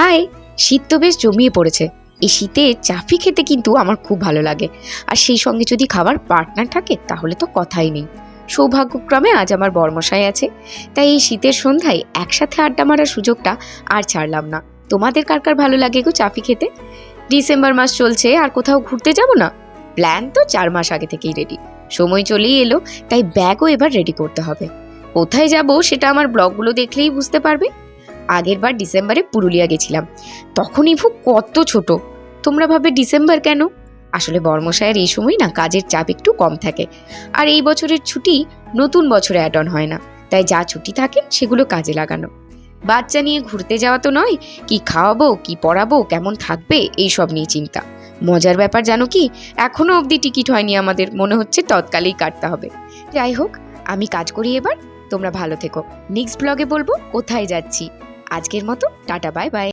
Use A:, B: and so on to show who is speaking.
A: High, শীত তো বেশ জমিয়ে পড়েছে। এই শীতে চাফি খেতে কিন্তু আমার খুব ভালো লাগে। আর সেই সঙ্গে যদি খাবার পার্টনার থাকে তাহলে তো কথাই নেই। সৌভাগ্যক্রমে আজ আমার বরমশাই আছে, তাই এই শীতের সন্ধ্যায় একসাথে আড্ডা মারার সুযোগটা আর ছাড়লাম না। তোমাদের কার কার ভালো লাগে গো চাফি খেতে? ডিসেম্বর মাস চলছে, আর কোথাও ঘুরতে যাব না? প্ল্যান তো 4 মাস আগে থেকেই রেডি। সময় চলেই এলো, তাই ব্যাগও এবার রেডি করতে হবে। কোথায় যাব সেটা আমার ব্লগগুলো দেখলেই বুঝতে পারবে। আগের বার ডিসেম্বরে পুরুলিয়া গেছিলাম, তখন ইভু কত ছোট। তোমরা ভাবে ডিসেম্বর কেন? আসলে বর্মশায়ের এই সময় না কাজের চাপ একটু কম থাকে, আর এই বছরের ছুটি নতুন বছরে অ্যাড অন হয় না, তাই যা ছুটি থাকে সেগুলো কাজে লাগানো। বাচ্চা নিয়ে ঘুরতে যাওয়া তো নয়, কি খাওয়াবো, কি পড়াবো, কেমন থাকবে, এই সব নিয়ে চিন্তা। মজার ব্যাপার জানো কি, এখনো অবধি টিকিট হয়নি আমাদের, মনে হচ্ছে তৎকালেই কাটতে হবে। যাই হোক, আমি কাজ করি এবার। তোমরা ভালো থেকো। নেক্সট ব্লগে বলবো কোথায় যাচ্ছি। আজকের মতো টাটা, বাই বাই।